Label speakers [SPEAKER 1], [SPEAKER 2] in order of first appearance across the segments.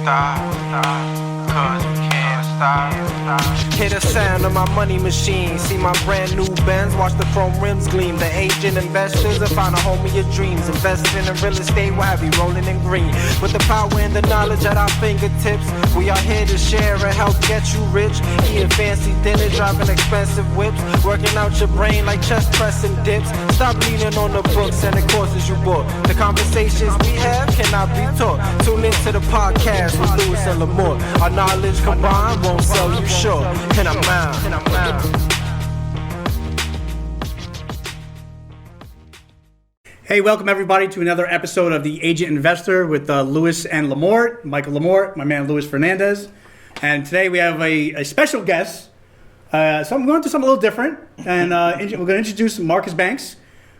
[SPEAKER 1] cause we can't stop. Hear the sound of my money machine. See my brand new Benz, watch the chrome rims gleam. The agent investors will find a home of your dreams. Investing in real estate will have you rolling in green. With the power and the knowledge at our fingertips, we are here to share and help get you rich. Eating fancy dinner, driving expensive whips, working out your brain like chest pressing dips. Stop leaning on the books and the courses you book. The conversations we have cannot be taught. Tune into the podcast with Lewis and Lamore. Our knowledge combined won't sell you short. And I'm out.
[SPEAKER 2] Hey, welcome everybody to another episode of The Agent Investor with Lewis and Lamort. Michael Lamort, my man Luis Fernandez. And today we have a special guest. So I'm going to do something a little different. And we're going to introduce Marcus Banks,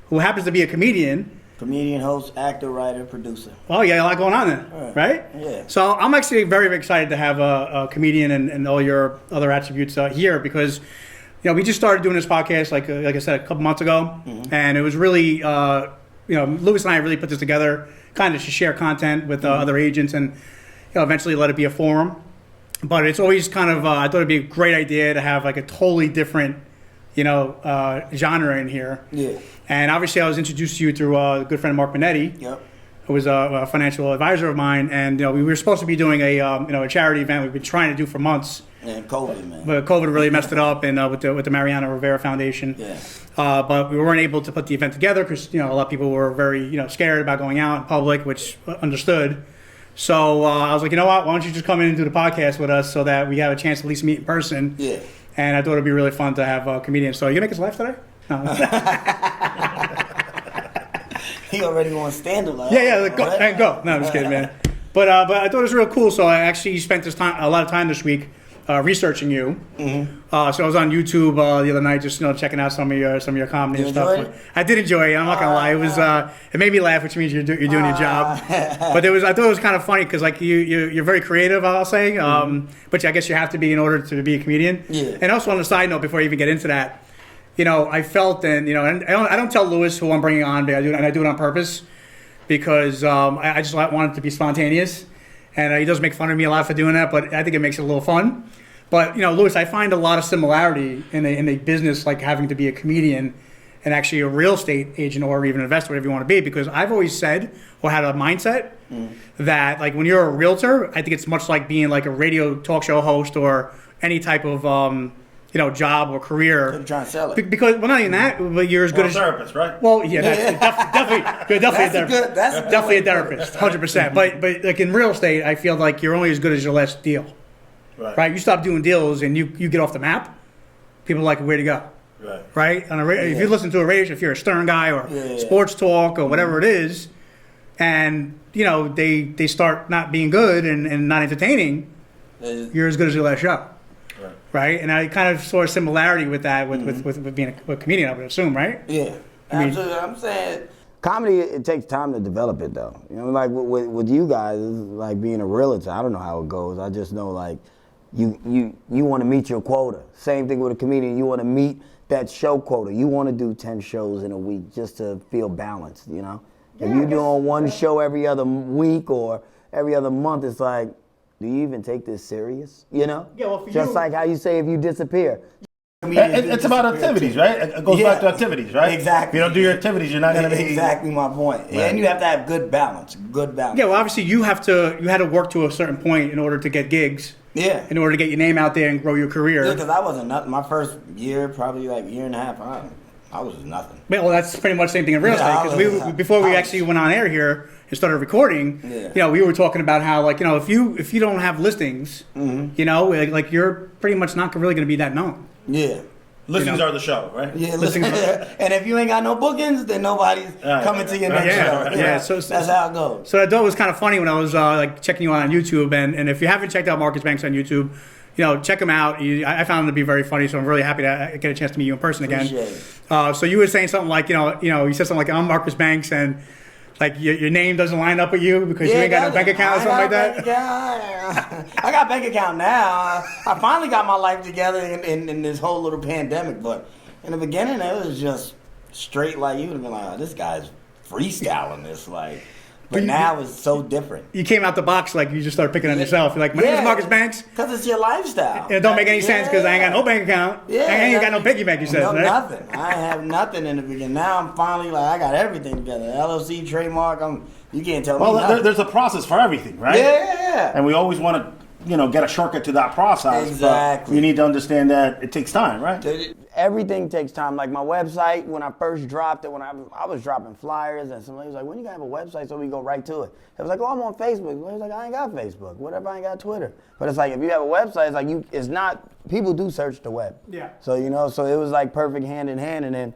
[SPEAKER 2] who happens to be a comedian.
[SPEAKER 3] Comedian, host, actor, writer, producer.
[SPEAKER 2] Oh, yeah, a lot going on there, right?
[SPEAKER 3] Yeah.
[SPEAKER 2] So I'm actually very, very excited to have a comedian and all your other attributes here because, we just started doing this podcast, like I said, a couple months ago. Mm-hmm. And it was really, Lewis and I really put this together kind of to share content with other agents and, eventually let it be a forum. But it's always kind of, I thought it'd be a great idea to have like a totally different, genre in here.
[SPEAKER 3] Yeah.
[SPEAKER 2] And obviously, I was introduced to you through a good friend, Mark Minetti, who was a financial advisor of mine. And we were supposed to be doing a charity event we've been trying to do for months.
[SPEAKER 3] And COVID, man.
[SPEAKER 2] But COVID really messed it up, and with the Mariana Rivera Foundation.
[SPEAKER 3] Yeah.
[SPEAKER 2] But we weren't able to put the event together because a lot of people were very scared about going out in public, which understood. So I was like, you know what? Why don't you just come in and do the podcast with us so that we have a chance to at least meet in person?
[SPEAKER 3] Yeah.
[SPEAKER 2] And I thought it'd be really fun to have a comedian. So you gonna make us laugh today? No.
[SPEAKER 3] He already wants stand-up.
[SPEAKER 2] Go. No, I'm just kidding, man. But I thought it was real cool. So I actually spent a lot of time this week researching you. Mm-hmm. So I was on YouTube the other night, just checking out some of your comedy and stuff. I did enjoy it. I'm not gonna lie. It was it made me laugh, which means you're doing your job. But I thought it was kind of funny because like you're very creative, I'll say. But I guess you have to be in order to be a comedian.
[SPEAKER 3] Yeah.
[SPEAKER 2] And also on the side note, before I even get into that, I felt and and I don't tell Lewis who I'm bringing on, but I do it on purpose because I just want it to be spontaneous. And he does make fun of me a lot for doing that, but I think it makes it a little fun. But, Lewis, I find a lot of similarity in a business like having to be a comedian and actually a real estate agent or even investor, whatever you want to be, because I've always said or had a mindset that, like, when you're a realtor, I think it's much like being like a radio talk show host or any type of, job or career.
[SPEAKER 3] You're trying to sell it.
[SPEAKER 2] Because, well, not even that, but you're as good as...
[SPEAKER 4] a therapist, right?
[SPEAKER 2] Well, yeah, definitely a therapist. Definitely a therapist, 100%. But like in real estate, I feel like you're only as good as your last deal. Right? You stop doing deals and you get off the map, people are like, where to go? Right? If you listen to a radio, if you're a Stern guy or sports talk or whatever it is, and, they start not being good and not entertaining, you're as good as your last show. Right? And I kind of saw a similarity with that with being a comedian, I would assume, right?
[SPEAKER 3] Yeah. Absolutely. I'm saying comedy, it takes time to develop it, though. Like with you guys, like being a realtor, I don't know how it goes. I just know, like, you want to meet your quota. Same thing with a comedian. You want to meet that show quota. You want to do 10 shows in a week just to feel balanced, If you're doing one show every other week or every other month, it's like, do you even take this serious?
[SPEAKER 2] Yeah, well, for
[SPEAKER 3] just like how you say if you disappear.
[SPEAKER 4] It's about activities, right? It goes back to activities, right?
[SPEAKER 3] Exactly.
[SPEAKER 4] If you don't do your activities, you're not going to be...
[SPEAKER 3] Exactly my point. Right. And you have to have good balance.
[SPEAKER 2] Yeah, well, obviously you had to work to a certain point in order to get gigs.
[SPEAKER 3] Yeah.
[SPEAKER 2] In order to get your name out there and grow your career.
[SPEAKER 3] Yeah, because I wasn't nothing. My first year, probably like year and a half, I was nothing.
[SPEAKER 2] Well, that's pretty much the same thing in real estate. Because before we actually went on air here and started recording, we were talking about how, like, if you don't have listings, like you're pretty much not really going to be that known.
[SPEAKER 3] Yeah.
[SPEAKER 4] Listings are the show, right?
[SPEAKER 3] Yeah, listings. And if you ain't got no bookings, then nobody's coming to your next show.
[SPEAKER 2] Yeah, so
[SPEAKER 3] that's how it goes.
[SPEAKER 2] So I thought it was kind of funny when I was checking you out on YouTube, and if you haven't checked out Marcus Banks on YouTube, check him out. I found him to be very funny, so I'm really happy to get a chance to meet you in person again. So you were saying something like, you said something like, I'm Marcus Banks, and like your name doesn't line up with you because you ain't got no bank account or something like that?
[SPEAKER 3] I got a bank account now. I finally got my life together in this whole little pandemic, but in the beginning, it was just straight like, you would have been like, oh, this guy's freestyling this, like. But now it's so different.
[SPEAKER 2] You came out the box like you just started picking on yourself. You're like, my name is Marcus Banks.
[SPEAKER 3] Because it's your lifestyle.
[SPEAKER 2] It don't make any sense because I ain't got no bank account. I ain't got no piggy bank, you said, right?
[SPEAKER 3] Nothing. I have nothing in the beginning. Now I'm finally like, I got everything together. LLC, trademark, you can't tell me nothing.
[SPEAKER 4] There's a process for everything, right?
[SPEAKER 3] Yeah.
[SPEAKER 4] And we always want to, get a shortcut to that process.
[SPEAKER 3] Exactly.
[SPEAKER 4] But you need to understand that it takes time, right?
[SPEAKER 3] Everything takes time. Like my website, when I first dropped it, when I was dropping flyers, and somebody was like, when you gonna have a website so we go right to it? It was like, oh, I'm on Facebook. I was like, I ain't got Facebook. What if I ain't got Twitter? But it's like, if you have a website, it's like it's not, people do search the web.
[SPEAKER 2] Yeah.
[SPEAKER 3] So, so it was like perfect hand in hand, and then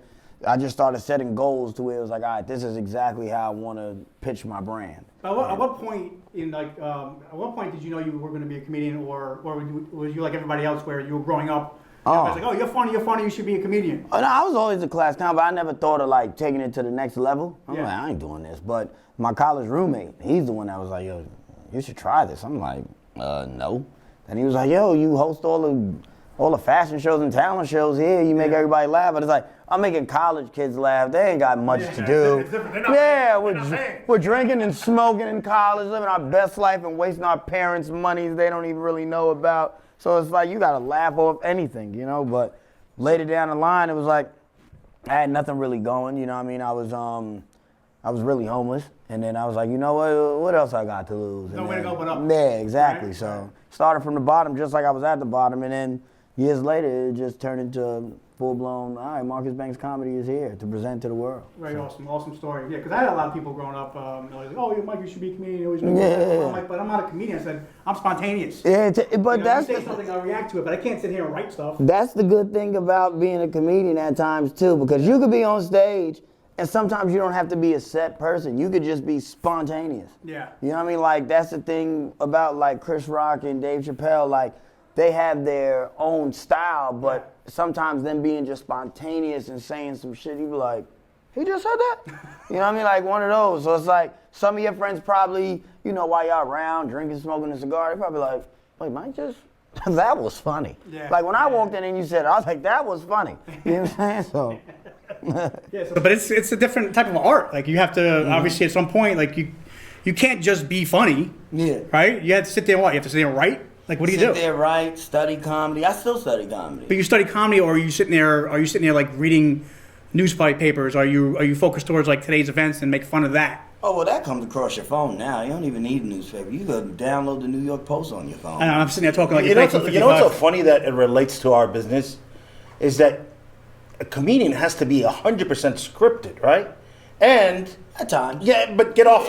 [SPEAKER 3] I just started setting goals to where it was like, all right, this is exactly how I want to pitch my brand.
[SPEAKER 2] At what point did you know you were going to be a comedian, or was you like everybody else where you were growing up? Everybody's like, oh, you're funny, you should be a comedian.
[SPEAKER 3] Oh, no, I was always a class clown, but I never thought of like taking it to the next level. I'm like, I ain't doing this. But my college roommate, he's the one that was like, yo, you should try this. I'm like, no. And he was like, yo, you host all the fashion shows and talent shows here. You make everybody laugh. But it's like, I'm making college kids laugh. They ain't got much to do. We're drinking and smoking in college, living our best life and wasting our parents' money they don't even really know about. So it's like, you got to laugh off anything, But later down the line, it was like, I had nothing really going, I mean? I was really homeless. And then I was like, what else I got to lose?
[SPEAKER 2] No way to go but up.
[SPEAKER 3] Yeah, exactly.
[SPEAKER 2] Right.
[SPEAKER 3] So started from the bottom just like I was at the bottom. And then years later, it just turned into full-blown, all right, Marcus Banks Comedy is here to present to the world.
[SPEAKER 2] Very awesome story. Yeah, because I had a lot of people growing up, like, oh, Mike, you should be a comedian. I'm like, but I'm not a comedian. I said, I'm spontaneous.
[SPEAKER 3] Yeah, but that's
[SPEAKER 2] you say something, I'll react to it, but I can't sit here and write stuff.
[SPEAKER 3] That's the good thing about being a comedian at times, too, because you could be on stage, and sometimes you don't have to be a set person. You could just be spontaneous.
[SPEAKER 2] Yeah.
[SPEAKER 3] You know what I mean? Like, that's the thing about, like, Chris Rock and Dave Chappelle. Like, they have their own style, but sometimes them being just spontaneous and saying some shit, you be like, he just said that? You know what I mean? Like one of those. So it's like, some of your friends probably, while y'all around, drinking, smoking a cigar, they probably like, wait, Mike just, that was funny.
[SPEAKER 2] Yeah.
[SPEAKER 3] Like when I walked in and you said it, I was like, that was funny. You know what I'm saying? So.
[SPEAKER 2] But it's a different type of art. Like you have to, obviously at some point, like you can't just be funny.
[SPEAKER 3] Yeah.
[SPEAKER 2] Right? You have to sit there and what? You have to sit there and write? Like, what do you do?
[SPEAKER 3] Sit there, write, study comedy. I still study comedy.
[SPEAKER 2] But you study comedy, or are you sitting there like reading newspapers? Are you focused towards like today's events and make fun of that?
[SPEAKER 3] Oh, well, that comes across your phone now. You don't even need a newspaper. You can download the New York Post on your phone.
[SPEAKER 2] And I'm sitting there talking like
[SPEAKER 4] You know what's so funny that it relates to our business is that a comedian has to be 100% scripted, right? And
[SPEAKER 3] at times,
[SPEAKER 4] but get off,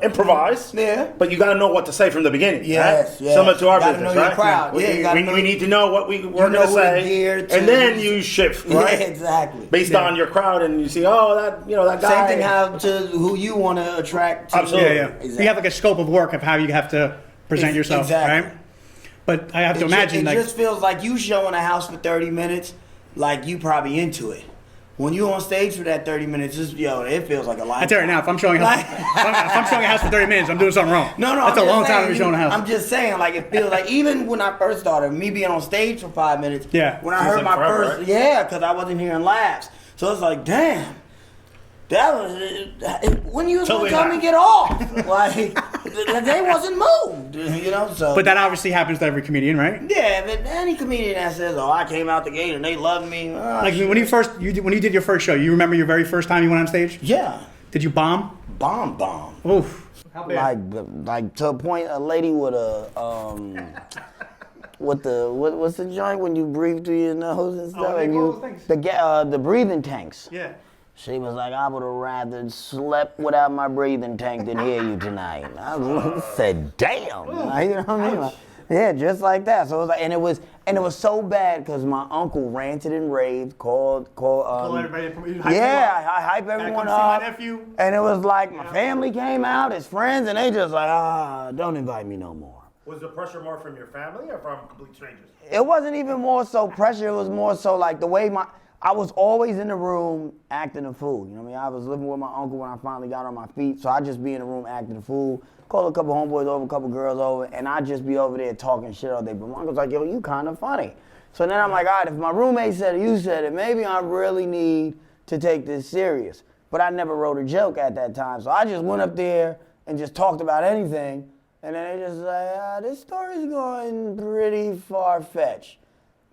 [SPEAKER 4] improvise.
[SPEAKER 3] Yeah.
[SPEAKER 4] But you got to know what to say from the beginning.
[SPEAKER 3] Yes,
[SPEAKER 4] right?
[SPEAKER 3] yes.
[SPEAKER 4] Similar to our
[SPEAKER 3] Gotta
[SPEAKER 4] business,
[SPEAKER 3] know
[SPEAKER 4] right?
[SPEAKER 3] your crowd.
[SPEAKER 4] We need to know what we're going to say, and then you shift, right?
[SPEAKER 3] Yeah, exactly.
[SPEAKER 4] Based on your crowd, and you see, that guy.
[SPEAKER 3] Same thing how to who you want to attract. To.
[SPEAKER 4] Absolutely.
[SPEAKER 2] Yeah.
[SPEAKER 3] Exactly.
[SPEAKER 2] You have like a scope of work of how you have to present yourself,
[SPEAKER 3] exactly.
[SPEAKER 2] right? But I have to imagine
[SPEAKER 3] it just feels like you showing a house for 30 minutes, like you probably into it. When you on stage for that 30 minutes, it feels like a lifetime.
[SPEAKER 2] I tell you now, if I'm showing a house for 30 minutes, I'm doing something wrong.
[SPEAKER 3] No,
[SPEAKER 2] that's a long time to be showing a house.
[SPEAKER 3] I'm just saying, like it feels like even when I first started, me being on stage for 5 minutes.
[SPEAKER 2] Yeah.
[SPEAKER 3] When I heard my first, right? Because I wasn't hearing laughs, so it's like, damn. That was when you was gonna tell me get off. Like they wasn't moved, So.
[SPEAKER 2] But that obviously happens to every comedian, right?
[SPEAKER 3] Yeah, but any comedian that says, "Oh, I came out the gate and they loved me,"
[SPEAKER 2] like when you did your first show, you remember your very first time you went on stage?
[SPEAKER 3] Yeah.
[SPEAKER 2] Did you bomb?
[SPEAKER 3] Bomb.
[SPEAKER 2] Oof. How bad?
[SPEAKER 3] Like to a point, a lady with a what's the joint when you breathe through your nose and stuff,
[SPEAKER 2] and
[SPEAKER 3] the breathing tanks.
[SPEAKER 2] Yeah.
[SPEAKER 3] She was like, I would have rather slept without my breathing tank than hear you tonight. I said, damn. Like, you know what I mean? Like, yeah, just like that. So it was like, and it was so bad because my uncle ranted and raved, called
[SPEAKER 2] everybody.
[SPEAKER 3] I hype everyone up.
[SPEAKER 2] My nephew.
[SPEAKER 3] And it was like my family came out, his friends, and they just like, don't invite me no more.
[SPEAKER 4] Was the pressure more from your family or from complete strangers?
[SPEAKER 3] It wasn't even more so pressure. It was more so like the way I was always in the room acting a fool. You know what I mean? I was living with my uncle when I finally got on my feet, so I'd just be in the room acting a fool, call a couple homeboys over, a couple girls over, and I'd just be over there talking shit all day. But my uncle's like, yo, you kind of funny. So then I'm like, all right, if my roommate said it, you said it, maybe I really need to take this serious. but I never wrote a joke at that time. So I just went up there and just talked about anything. And then they just like, this story's going pretty far-fetched.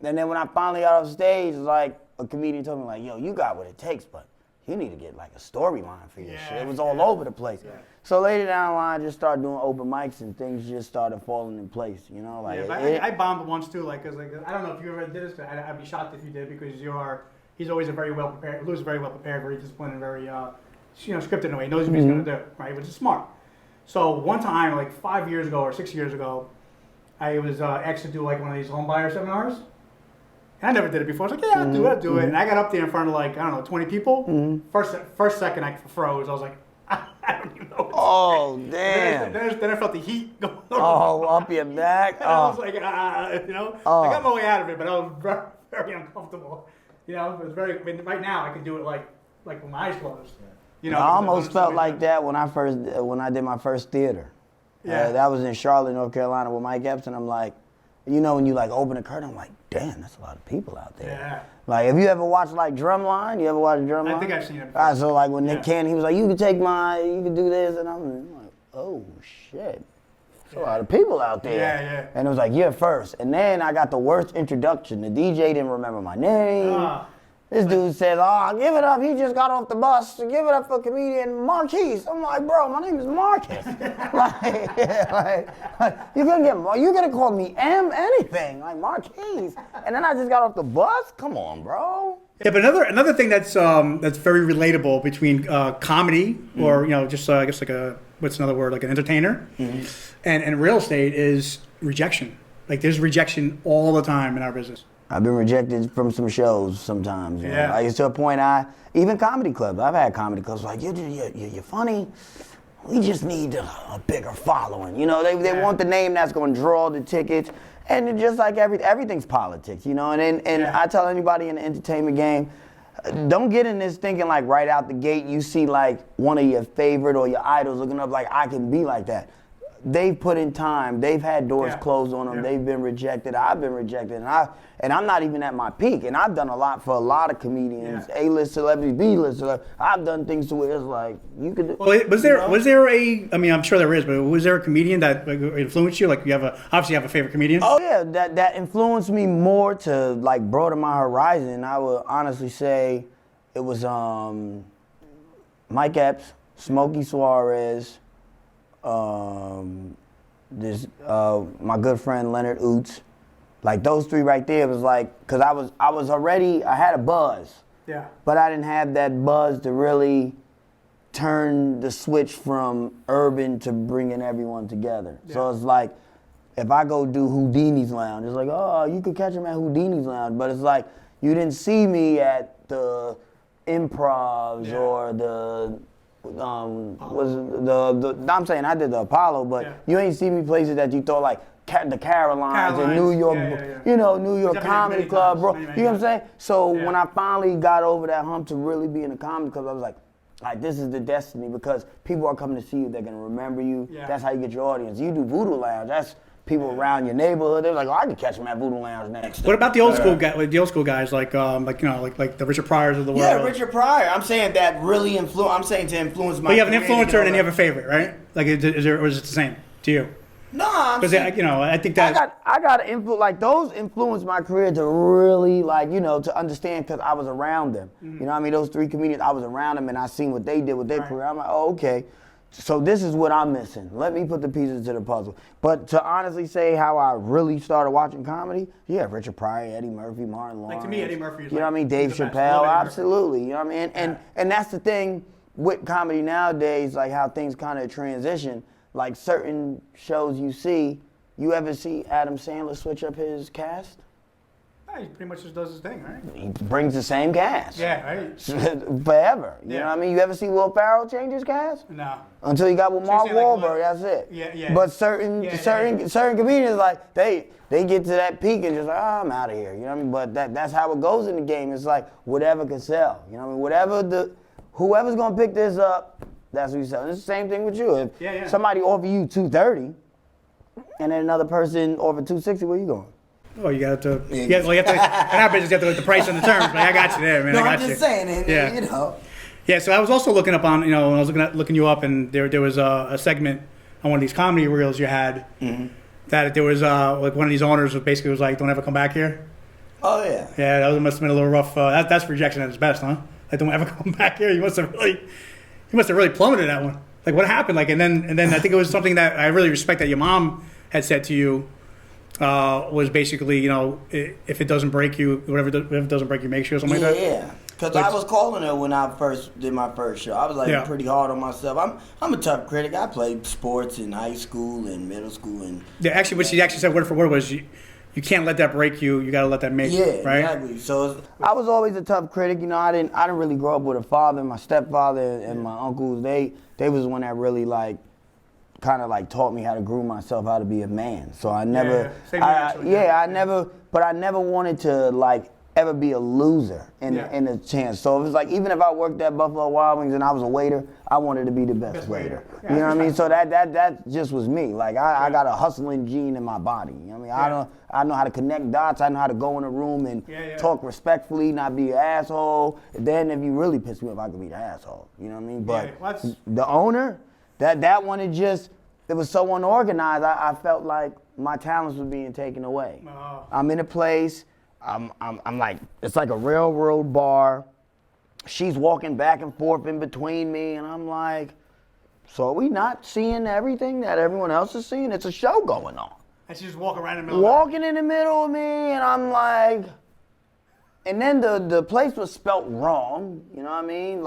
[SPEAKER 3] And then when I finally got off stage, like a comedian told me like, yo, you got what it takes, but you need to get like a storyline for your shit. It was all over the place. Yeah. So later down the line, I just started doing open mics and things just started falling in place, you know? Like
[SPEAKER 2] I bombed once too, like, cause like, I don't know if you ever did this, I'd be shocked if you did because he's always a very well prepared, Lou's very well prepared, very disciplined and very, scripted in a way. He knows what he's gonna do, right? Which is smart. So one time, like 5 years ago or 6 years ago, I was asked to do like one of these home buyer seminars. And I never did it before. I was like, yeah, I'll do it. And I got up there in front of like, I don't know, 20 people. First second I froze. I was like, I don't even know what to say.
[SPEAKER 3] Damn.
[SPEAKER 2] Then I felt the heat going on.
[SPEAKER 3] Oh, up your back.
[SPEAKER 2] And I was like, I got my way out of it, but I was very, very uncomfortable. It was very, right now I can do it like with my eyes closed.
[SPEAKER 3] I almost felt like that when I did my first theater.
[SPEAKER 2] Yeah.
[SPEAKER 3] That was in Charlotte, North Carolina with Mike Epps, and I'm like, when you like open the curtain, I'm like, damn, that's a lot of people out there.
[SPEAKER 2] Yeah.
[SPEAKER 3] Like, have you ever watched like Drumline? You ever watched Drumline?
[SPEAKER 2] I think I've seen it before.
[SPEAKER 3] All right, so like when Nick Cannon, he was like, you can do this, and I'm like, oh shit. There's a lot of people out there.
[SPEAKER 2] Yeah.
[SPEAKER 3] And it was like, you're first. And then I got the worst introduction. The DJ didn't remember my name. This dude says, give it up. He just got off the bus. Give it up for comedian Marquise. I'm like, bro, my name is Marcus. You're going to call me anything, like Marquise. And then I just got off the bus? Come on, bro.
[SPEAKER 2] Yeah, but another thing that's very relatable between comedy or, just, I guess what's another word, like an entertainer, and real estate is rejection. Like there's rejection all the time in our business.
[SPEAKER 3] I've been rejected from some shows sometimes.
[SPEAKER 2] Yeah.
[SPEAKER 3] Like it's to a point even comedy clubs. I've had comedy clubs like, you're funny. We just need a bigger following. They want the name that's going to draw the tickets. And it just like everything's politics, And I tell anybody in the entertainment game, don't get in this thinking like right out the gate you see like one of your favorite or your idols looking up like I can be like that. They've put in time. They've had doors closed on them. Yeah. They've been rejected. I've been rejected, and I'm not even at my peak. And I've done a lot for a lot of comedians, A-list celebrities, B-list celebrities. I've done things to where it's like you could.
[SPEAKER 2] Well, was there a? I mean, I'm sure there is, but was there a comedian that influenced you? Like you obviously have a favorite comedian.
[SPEAKER 3] Oh yeah, that influenced me more to like broaden my horizon. I would honestly say it was Mike Epps, Smokey Suarez. My good friend Leonard Oots, like those three right there was like, cause I had a buzz, but I didn't have that buzz to really turn the switch from urban to bringing everyone together. So it's like, if I go do Houdini's Lounge, it's like, oh, you could catch him at Houdini's Lounge, but it's like, you didn't see me at the Improvs or the I'm saying I did the Apollo, but you ain't see me places that you thought like the Carolines and New York, New York Comedy Club, bro. You know what I'm saying? So when I finally got over that hump to really be in a comedy club, I was like, this is the destiny because people are coming to see you. They're gonna remember you. That's how you get your audience. You do Voodoo Lounge. That's people around your neighborhood. They're like, I can catch them at Voodoo Lounge next.
[SPEAKER 2] What about the old school guys? The old school guys, like the Richard Pryors of the world.
[SPEAKER 3] Yeah, Richard Pryor. I'm saying that really I'm saying to influence my.
[SPEAKER 2] But you have an influencer and then you have a favorite, right? Like, or is it the same to you?
[SPEAKER 3] No, because
[SPEAKER 2] I think that
[SPEAKER 3] I got like those influenced my career to really to understand because I was around them. Mm-hmm. Those three comedians, I was around them and I seen what they did with their career. I'm like, oh, okay. So this is what I'm missing. Let me put the pieces to the puzzle. But to honestly say how I really started watching comedy, Richard Pryor, Eddie Murphy, Martin Lawrence.
[SPEAKER 2] Like to me, Eddie Murphy is
[SPEAKER 3] Dave Chappelle, absolutely. And that's the thing with comedy nowadays, like how things kind of transition. Like certain shows you ever see Adam Sandler switch up his cast?
[SPEAKER 2] He pretty much just does his thing, right?
[SPEAKER 3] He brings the same cast.
[SPEAKER 2] Yeah, right.
[SPEAKER 3] Forever. You know what I mean? You ever see Will Ferrell change his cast?
[SPEAKER 2] No.
[SPEAKER 3] Until he got with Mark Wahlberg, that's it.
[SPEAKER 2] Yeah.
[SPEAKER 3] But certain comedians, like, they get to that peak and just like, I'm out of here. You know what I mean? But that's how it goes in the game. It's like whatever can sell. You know what I mean? Whoever's gonna pick this up, that's what you sell. It's the same thing with you. If somebody offer you $230 and then another person offer $260, where you going?
[SPEAKER 2] Oh, you got to. You have to. In our business, you have to look at the price and the terms. But I got you there, man.
[SPEAKER 3] No,
[SPEAKER 2] I got
[SPEAKER 3] I'm just saying,
[SPEAKER 2] Yeah, so I was also looking up on, when I was looking you up, and there was a segment on one of these comedy reels you had that there was like one of these owners basically was like, "Don't ever come back here."
[SPEAKER 3] Oh yeah.
[SPEAKER 2] Yeah, must have been a little rough. That's rejection at its best, huh? Like, don't ever come back here. You must have really plummeted that one. Like, what happened? Like, and then I think it was something that I really respect that your mom had said to you. Was basically, if it doesn't break you, whatever it doesn't break you makes you, or something like that.
[SPEAKER 3] Yeah, because I was calling her when I first did my first show. I was like pretty hard on myself. I'm a tough critic. I played sports in high school and middle school, and
[SPEAKER 2] actually, what she actually said word for word was, you can't let that break you. You got to let that make you. Right?
[SPEAKER 3] Exactly. So I was always a tough critic. I didn't really grow up with a father. My stepfather and my uncles, they was one that really kind of taught me how to groom myself, how to be a man. So I never, I never wanted to ever be a loser in a chance. So it was like, even if I worked at Buffalo Wild Wings and I was a waiter, I wanted to be the best waiter. You know what I mean? So that just was me. Like I got a hustling gene in my body. You know what I mean? I know how to connect dots. I know how to go in a room and talk respectfully, not be an asshole. Then if you really piss me off, I could be the asshole. You know what I mean? But the owner, that one, it was so unorganized. I felt like my talents were being taken away. Oh. I'm in a place. I'm like, it's like a railroad bar. She's walking back and forth in between me, and I'm like, so are we not seeing everything that everyone else is seeing? It's a show going on.
[SPEAKER 2] And she just walking around in the middle.
[SPEAKER 3] Walking in the middle of me, and I'm like, and then the place was spelt wrong. You know what I mean?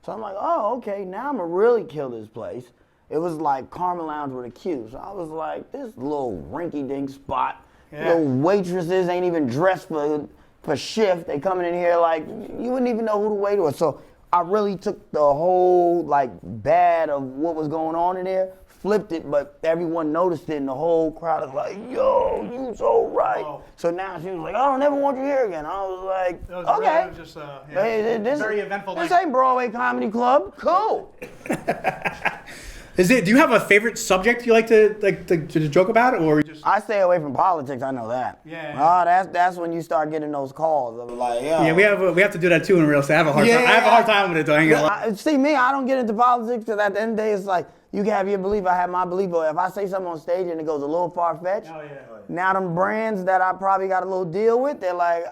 [SPEAKER 3] So I'm like, oh, okay, now I'm gonna really kill this place. It was like Karma Lounge with a Q. So I was like, this little rinky-dink spot. Little waitresses ain't even dressed for shift. They coming in here like, you wouldn't even know who the waiter was. So I really took the whole bad of what was going on in there, flipped it, but everyone noticed it, and the whole crowd was like, yo, you so right. Oh. So now she was like, I don't ever want you here again. I was like, okay.
[SPEAKER 2] It was just,
[SPEAKER 3] this,
[SPEAKER 2] very eventful.
[SPEAKER 3] This ain't Broadway Comedy Club. Cool.
[SPEAKER 2] Do you have a favorite subject you like to joke about, or just?
[SPEAKER 3] I stay away from politics. I know that.
[SPEAKER 2] Yeah.
[SPEAKER 3] Oh, that's when you start getting those calls. I'm like,
[SPEAKER 2] yeah, we have to do that too in real estate. I have a hard time. I have a hard time with it though.
[SPEAKER 3] See me, I don't get into politics because at the end of the day, it's like you can have your belief, I have my belief. But if I say something on stage and it goes a little far fetched, now them brands that I probably got a little deal with, they're like,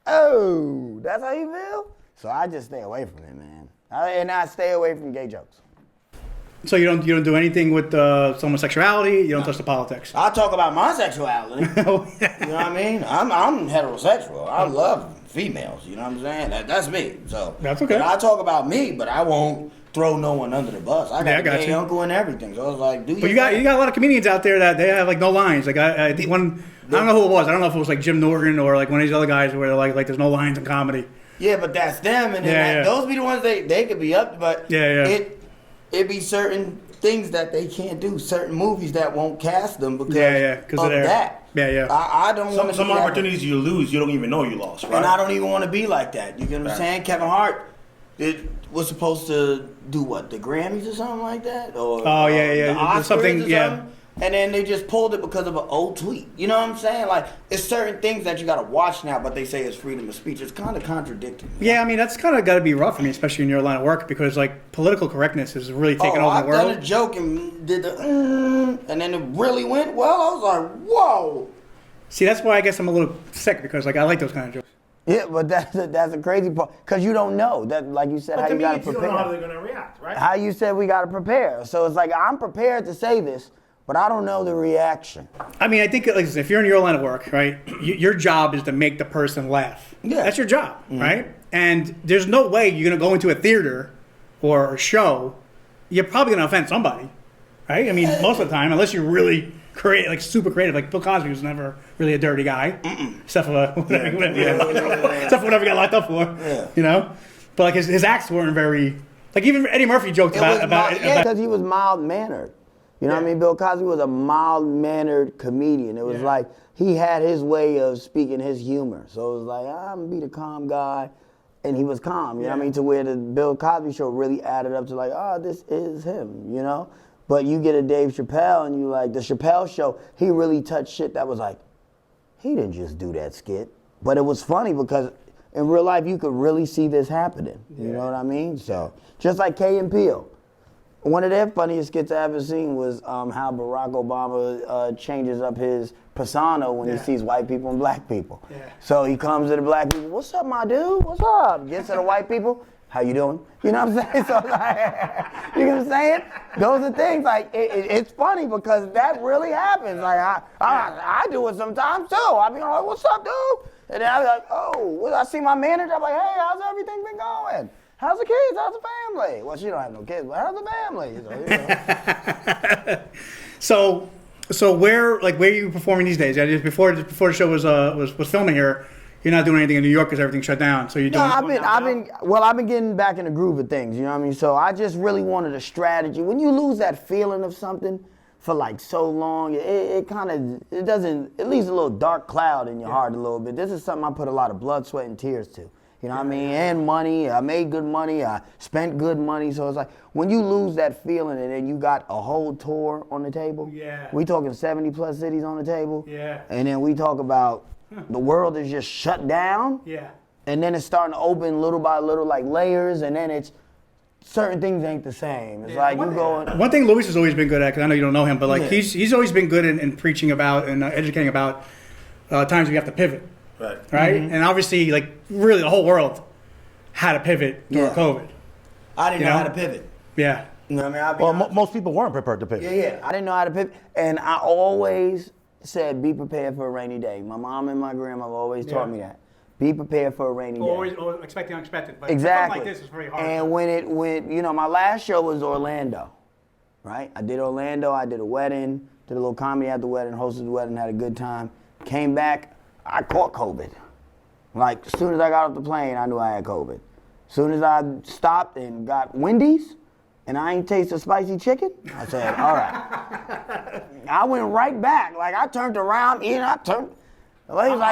[SPEAKER 3] oh, that's how you feel. So I just stay away from it, man. And I stay away from gay jokes.
[SPEAKER 2] So you don't do anything with homosexuality. You don't touch the politics.
[SPEAKER 3] I talk about my sexuality. You know what I mean? I'm heterosexual. I love females. You know what I'm saying? That's me. So
[SPEAKER 2] that's okay.
[SPEAKER 3] I talk about me, but I won't throw no one under the bus. I got a gay uncle and everything. So I was like,
[SPEAKER 2] But you got a lot of comedians out there that they have no lines. Like I think one. I don't know who it was. I don't know if it was Jim Norton or one of these other guys where they're like there's no lines in comedy.
[SPEAKER 3] Yeah, but that's them, and then those be the ones they could be up, but it be certain things that they can't do, certain movies that won't cast them because of that. I don't want to.
[SPEAKER 4] Some opportunities you lose, you don't even know you lost, right?
[SPEAKER 3] And I don't even want to be like that. You get what I'm saying? Kevin Hart was supposed to do what, the Grammys or something like that, or the Oscars
[SPEAKER 2] something,
[SPEAKER 3] or something. And then they just pulled it because of an old tweet. You know what I'm saying? It's certain things that you got to watch now, but they say it's freedom of speech. It's kind of contradicting.
[SPEAKER 2] Yeah, I mean, that's kind of got to be rough for me, especially in your line of work, because, political correctness is really taking over the world.
[SPEAKER 3] I've done a joke and did and then it really went well. I was like, whoa.
[SPEAKER 2] See, that's why I guess I'm a little sick, because, I like those kind of jokes.
[SPEAKER 3] Yeah, but that's a crazy part, because you don't know. That, like you said, how you got to prepare.
[SPEAKER 4] You don't know how they're going to react, right?
[SPEAKER 3] How you said we got to prepare. So it's I'm prepared to say this, but I don't know the reaction.
[SPEAKER 2] I mean, I think if you're in your line of work, right, your job is to make the person laugh.
[SPEAKER 3] Yeah.
[SPEAKER 2] That's your job, right? And there's no way you're going to go into a theater or a show, you're probably going to offend somebody, right? I mean, most of the time, unless you're really creative, super creative. Like Bill Cosby was never really a dirty guy, except for whatever he got locked up for, you know? But his acts weren't very, even Eddie Murphy joked about it.
[SPEAKER 3] Yeah, because he was mild-mannered. You know what I mean? Bill Cosby was a mild-mannered comedian. It was he had his way of speaking his humor. So it was I'm going to be the calm guy. And he was calm, you know what I mean? To where the Bill Cosby show really added up to this is him, you know? But you get a Dave Chappelle and you the Chappelle show, he really touched shit that was he didn't just do that skit. But it was funny because in real life, you could really see this happening. You know what I mean? So, just like Kay and Peele. One of their funniest skits I ever seen was how Barack Obama changes up his persona when he sees white people and black people. Yeah. So he comes to the black people, what's up, my dude? What's up? Gets to the white people, how you doing? You know what I'm saying? So like, you know what I'm saying? Those are things like, it's funny because that really happens. Like I do it sometimes too. I be like, what's up, dude? And then I be like, oh, I see my manager. I'm like, hey, how's everything been going? How's the kids? How's the family? Well, she don't have no kids, but how's the family?
[SPEAKER 2] So, you know. So where are you performing these days? Before the show was filming here, you're not doing anything in New York because everything's shut down. So you're doing. No, I've been
[SPEAKER 3] getting back in the groove of things. You know what I mean? So I just really wanted a strategy. When you lose that feeling of something for like so long, it leaves a little dark cloud in your heart a little bit. This is something I put a lot of blood, sweat, and tears to. You know what I mean? And money. I made good money. I spent good money. So it's like when you lose that feeling and then you got a whole tour on the table.
[SPEAKER 2] Yeah.
[SPEAKER 3] We talking 70 plus cities on the table.
[SPEAKER 2] Yeah.
[SPEAKER 3] And then we talk about the world is just shut down.
[SPEAKER 2] Yeah.
[SPEAKER 3] And then it's starting to open little by little like layers, and then it's certain things ain't the same. It's like you going.
[SPEAKER 2] One thing Luis has always been good at, because I know you don't know him, but like he's always been good in preaching about and educating about times we have to pivot. Right. Mm-hmm. And obviously, like, really the whole world had to pivot during COVID.
[SPEAKER 3] I didn't know how to pivot.
[SPEAKER 2] Yeah.
[SPEAKER 3] You know what I mean?
[SPEAKER 4] Most people weren't prepared to pivot.
[SPEAKER 3] Yeah. I didn't know how to pivot. And I always said, be prepared for a rainy day. My mom and my grandma have always taught me that. Be prepared for a rainy day.
[SPEAKER 2] Always expect the unexpected. But
[SPEAKER 3] exactly.
[SPEAKER 2] Something like this is very hard.
[SPEAKER 3] And when my last show was Orlando, right? I did Orlando. I did a wedding, did a little comedy at the wedding, hosted the wedding, had a good time. Came back. I caught COVID. Like, as soon as I got off the plane, I knew I had COVID. As soon as I stopped and got Wendy's, and I ain't tasted spicy chicken, I said, all right. I went right back. Like, I turned around,
[SPEAKER 2] I'm not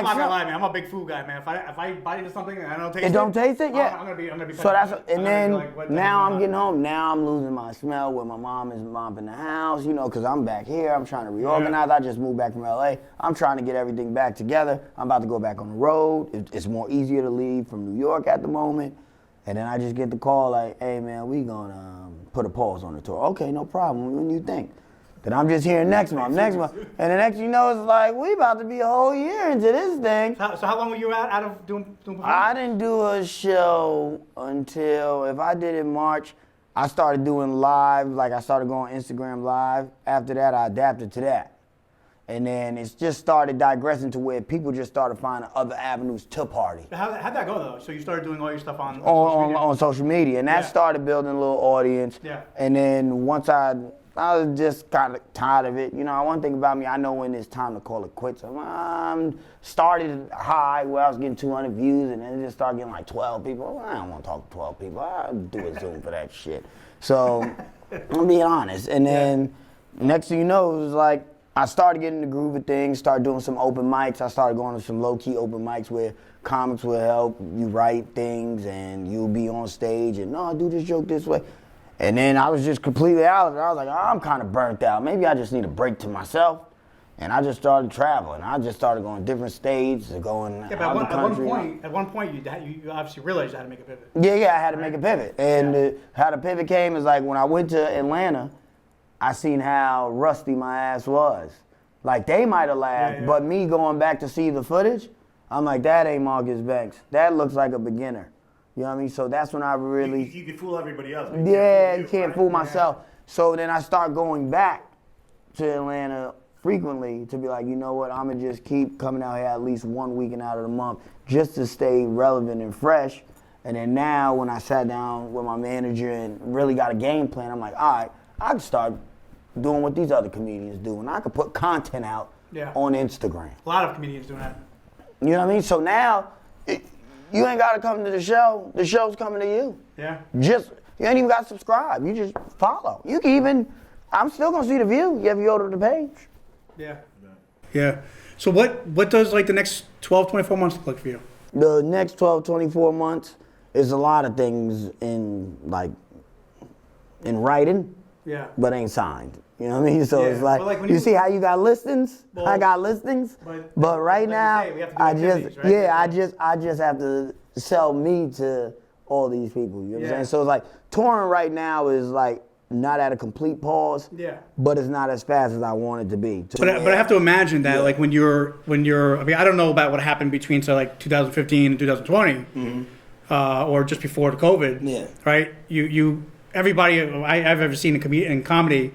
[SPEAKER 2] gonna lie, man. I'm a big food guy, man. If I bite into something and I don't taste it.
[SPEAKER 3] Don't taste it? Yeah.
[SPEAKER 2] I'm gonna be.
[SPEAKER 3] So and then now I'm getting home. Now I'm losing my smell where my mom is mopping the house, because I'm back here. I'm trying to reorganize. I just moved back from LA. I'm trying to get everything back together. I'm about to go back on the road. It's more easier to leave from New York at the moment. And then I just get the call like, hey man, we gonna put a pause on the tour. Okay, no problem. When you think? Then I'm just hearing next month. And the next you know, it's like, we about to be a whole year into this thing.
[SPEAKER 2] So how long were you out of doing performance?
[SPEAKER 3] I didn't do a show until, if I did it in March, I started doing live, like I started going Instagram live. After that, I adapted to that. And then it's just started digressing to where people just started finding other avenues to party.
[SPEAKER 2] How'd that go though? So you started doing all your stuff on
[SPEAKER 3] social media. And that started building a little audience. Yeah. And then once I was just kind of tired of it. One thing about me, I know when it's time to call it quits. Started high where I was getting 200 views and then it just started getting like 12 people. I don't want to talk to 12 people. I'll do a Zoom for that shit. So I'm being honest. And then next thing you know, it was like I started getting in the groove of things, started doing some open mics. I started going to some low-key open mics where comics will help you write things and you'll be on stage and, no, do this joke this way. And then I was just completely out of it. I was like, I'm kind of burnt out. Maybe I just need a break to myself. And I just started traveling. I just started going different states, going out the country.
[SPEAKER 2] At one point, you obviously realized you had to make a pivot.
[SPEAKER 3] Yeah, I had to make a pivot. And how the pivot came is like when I went to Atlanta, I seen how rusty my ass was. Like they might have laughed, but me going back to see the footage, I'm like, that ain't Marcus Banks. That looks like a beginner. You know what I mean? So that's when I really...
[SPEAKER 4] You can fool everybody else.
[SPEAKER 3] You can't fool myself. So then I start going back to Atlanta frequently to be like, you know what, I'm going to just keep coming out here at least 1 weekend out of the month just to stay relevant and fresh. And then now when I sat down with my manager and really got a game plan, I'm like, all right, I can start doing what these other comedians do. And I can put content out on Instagram.
[SPEAKER 2] A lot of comedians doing that.
[SPEAKER 3] You know what I mean? So now... You ain't got to come to the show. The show's coming to you. Yeah. You ain't even got to subscribe. You just follow. You can even, I'm still going to see the view if you go to the page.
[SPEAKER 2] Yeah. Yeah. So what does like the next 12, 24 months look like for you?
[SPEAKER 3] The next 12, 24 months is a lot of things in writing, but ain't signed. You know what I mean? So it's like you see how you got listings? I got listings, but right now I just have to sell me to all these people. You know what I'm
[SPEAKER 2] Yeah.
[SPEAKER 3] saying? So it's like touring right now is like not at a complete pause.
[SPEAKER 2] Yeah.
[SPEAKER 3] But it's not as fast as I want it to be.
[SPEAKER 2] But I have to imagine that, like when you're, I mean, I don't know about what happened between say like 2015 and 2020, or just before the COVID.
[SPEAKER 3] Yeah.
[SPEAKER 2] Right. Everybody I've ever seen in comedy,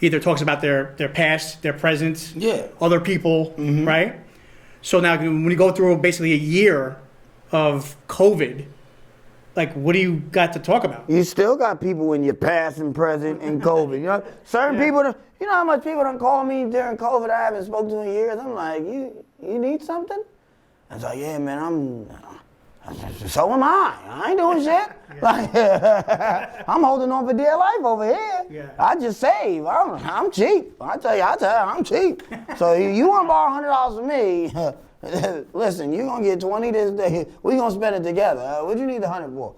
[SPEAKER 2] either talks about their past, their present, other people, right? So now when you go through basically a year of COVID, like what do you got to talk about?
[SPEAKER 3] You still got people in your past and present in COVID. You know, certain people. You know how much people don't call me during COVID I haven't spoken to in years. I'm like, you need something? I was like, yeah, man, so am I. I ain't doing shit. Like, I'm holding on for dear life over here.
[SPEAKER 2] Yeah.
[SPEAKER 3] I just save. I'm cheap. I tell you, I'm cheap. So you want to borrow $100 from me? Listen, you're gonna get 20 this day. We gonna spend it together. What you need the 100 for?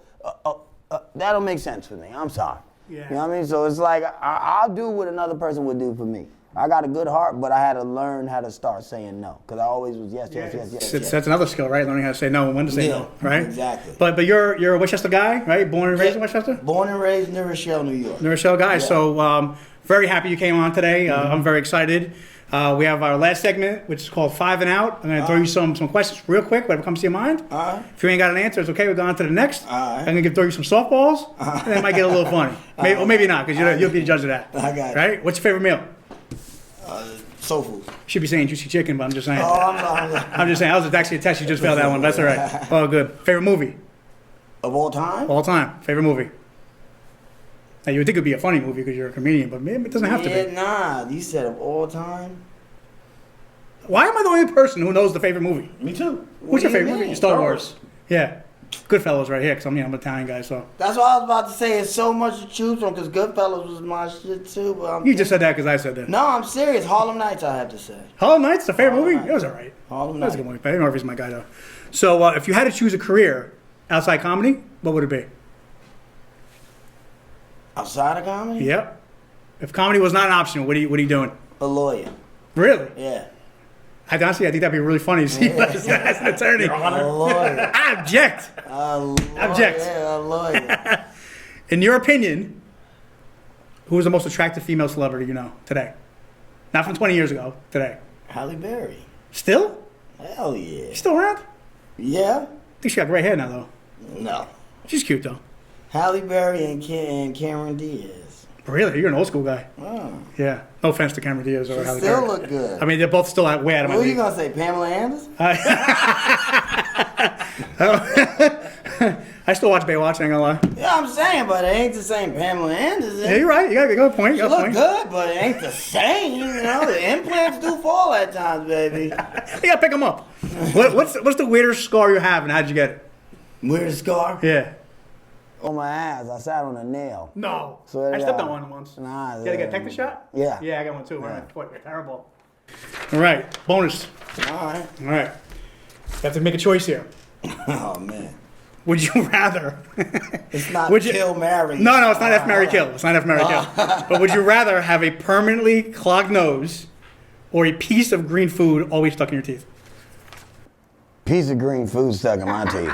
[SPEAKER 3] That'll make sense for me. I'm sorry.
[SPEAKER 2] Yeah.
[SPEAKER 3] You know what I mean? So it's like I'll do what another person would do for me. I got a good heart, but I had to learn how to start saying no, because I always was yes.
[SPEAKER 2] That's another skill, right? Learning how to say no and when to say no, right?
[SPEAKER 3] Exactly.
[SPEAKER 2] But you're a Westchester guy, right? Born and raised in Westchester?
[SPEAKER 3] Born and raised in New Rochelle, New York.
[SPEAKER 2] New Rochelle guy. Yeah. So very happy you came on today. I'm very excited. We have our last segment, which is called 5 and Out. I'm going to throw you some questions real quick, whatever comes to your mind. If you ain't got an answer, it's okay. We'll go on to the next. I'm going to throw you some softballs, and it might get a little funny. Or maybe not, because you'll be the judge of that.
[SPEAKER 3] I got it.
[SPEAKER 2] Right? What's your favorite meal?
[SPEAKER 3] Soul food.
[SPEAKER 2] Should be saying juicy chicken, but I'm just saying.
[SPEAKER 3] Oh,
[SPEAKER 2] I'm just saying. I was actually a test. You just failed that one. That's all right. Oh, good. Favorite movie?
[SPEAKER 3] Of all time?
[SPEAKER 2] All time. Favorite movie? Now, you would think it would be a funny movie because you're a comedian, but maybe it doesn't have to be.
[SPEAKER 3] Nah. You said of all time?
[SPEAKER 2] Why am I the only person who knows the favorite movie?
[SPEAKER 4] Me too.
[SPEAKER 2] What's your favorite movie? Star Wars. Yeah. Goodfellas right here, because I'm an Italian guy, so.
[SPEAKER 3] That's what I was about to say. It's so much to choose from, because Goodfellas was my shit too. But
[SPEAKER 2] You just said that because I said that.
[SPEAKER 3] No, I'm serious. Harlem Nights, I have to say.
[SPEAKER 2] Harlem Nights, the favorite movie?
[SPEAKER 3] Nights.
[SPEAKER 2] It was all right.
[SPEAKER 3] Harlem
[SPEAKER 2] That was
[SPEAKER 3] Nights.
[SPEAKER 2] a good movie. But Eddie Murphy's my guy, though. So if you had to choose a career outside comedy, what would it be?
[SPEAKER 3] Outside of comedy?
[SPEAKER 2] Yep. If comedy was not an option, what are you doing?
[SPEAKER 3] A lawyer.
[SPEAKER 2] Really?
[SPEAKER 3] Yeah.
[SPEAKER 2] Honestly, I think that'd be really funny to see as an attorney.
[SPEAKER 3] A lawyer.
[SPEAKER 2] I object.
[SPEAKER 3] A lawyer.
[SPEAKER 2] Object.
[SPEAKER 3] Yeah, a lawyer.
[SPEAKER 2] In your opinion, who is the most attractive female celebrity you know today? Not from 20 years ago, today.
[SPEAKER 3] Halle Berry.
[SPEAKER 2] Still?
[SPEAKER 3] Hell yeah.
[SPEAKER 2] She's still around?
[SPEAKER 3] Yeah?
[SPEAKER 2] I think she got gray hair now, though.
[SPEAKER 3] No.
[SPEAKER 2] She's cute, though.
[SPEAKER 3] Halle Berry and Cameron Diaz.
[SPEAKER 2] Really? You're an old school guy.
[SPEAKER 3] Oh.
[SPEAKER 2] Yeah. No offense to Cameron Diaz or
[SPEAKER 3] She
[SPEAKER 2] Halle
[SPEAKER 3] still
[SPEAKER 2] Berry.
[SPEAKER 3] look good.
[SPEAKER 2] I mean, they're both still way out of my
[SPEAKER 3] What are you
[SPEAKER 2] league.
[SPEAKER 3] going to say, Pamela Anderson?
[SPEAKER 2] I still watch Baywatch, I ain't gonna lie.
[SPEAKER 3] Yeah, I'm saying, but it ain't the same Pamela Anderson.
[SPEAKER 2] Yeah, you're right. You got a good point.
[SPEAKER 3] She look good, but it ain't the same. You know, the implants do fall at times, baby.
[SPEAKER 2] You gotta pick them up. What's the weirdest scar you have, and how'd you get it?
[SPEAKER 3] Weirdest scar?
[SPEAKER 2] Yeah.
[SPEAKER 3] On my ass, I sat on a nail.
[SPEAKER 2] No.
[SPEAKER 3] So,
[SPEAKER 2] I stepped on one once.
[SPEAKER 3] Nah.
[SPEAKER 2] You gotta get a tetanus shot?
[SPEAKER 3] Yeah.
[SPEAKER 2] Yeah, I got one too. Right. Boy, you're terrible. All right. Bonus.
[SPEAKER 3] All right.
[SPEAKER 2] All right. You have to make a choice here.
[SPEAKER 3] Oh, man.
[SPEAKER 2] Would you rather?
[SPEAKER 3] It's not
[SPEAKER 2] Would you-
[SPEAKER 3] kill, marry.
[SPEAKER 2] No, it's not F, marry, kill. It's not F, marry, kill. But would you rather have a permanently clogged nose or a piece of green food always stuck in your teeth?
[SPEAKER 3] Piece of green food stuck in my teeth.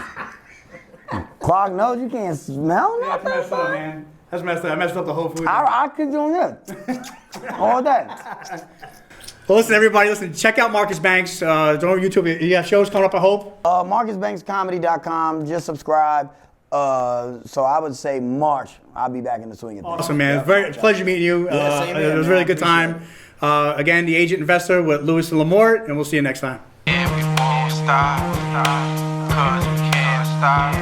[SPEAKER 3] Clogged nose, you can't smell
[SPEAKER 2] That's
[SPEAKER 3] nothing?
[SPEAKER 2] messed up, man. That's messed up. I messed up the whole food.
[SPEAKER 3] I could do this. All day.
[SPEAKER 2] Well, listen, everybody, check out Marcus Banks. Don't on YouTube. You got shows coming up, I hope.
[SPEAKER 3] MarcusBanksComedy.com. Just subscribe. So I would say March, I'll be back in the swing of things.
[SPEAKER 2] Awesome, man. Very pleasure meeting you.
[SPEAKER 3] Yeah, same here,
[SPEAKER 2] it was a
[SPEAKER 3] man.
[SPEAKER 2] really
[SPEAKER 3] I
[SPEAKER 2] good time. Again, The Agent Investor with Lewis and Lamort, and we'll see you next time.
[SPEAKER 1] Yeah, we won't stop, cause we can't stop.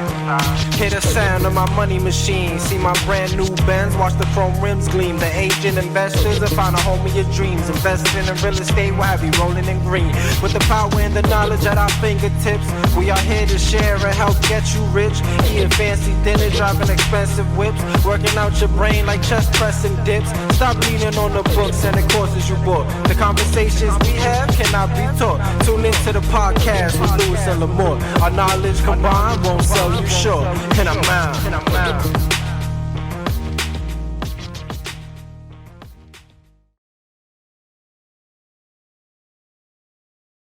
[SPEAKER 1] Hear the sound of my money machine. See my brand new Benz, watch the chrome rims gleam. The agent investors have found a home of your dreams. Investing in real estate, we'll have you rolling in green. With the power and the knowledge at our fingertips, we are here to share and help get you rich. Eating fancy dinner, driving expensive whips, working out your brain like chest pressing dips. Stop leaning on the books and the courses you bought. The conversations we have cannot be taught. Tune into the podcast with Lewis and Lamort. Our knowledge combined won't sell you short. And I'm out.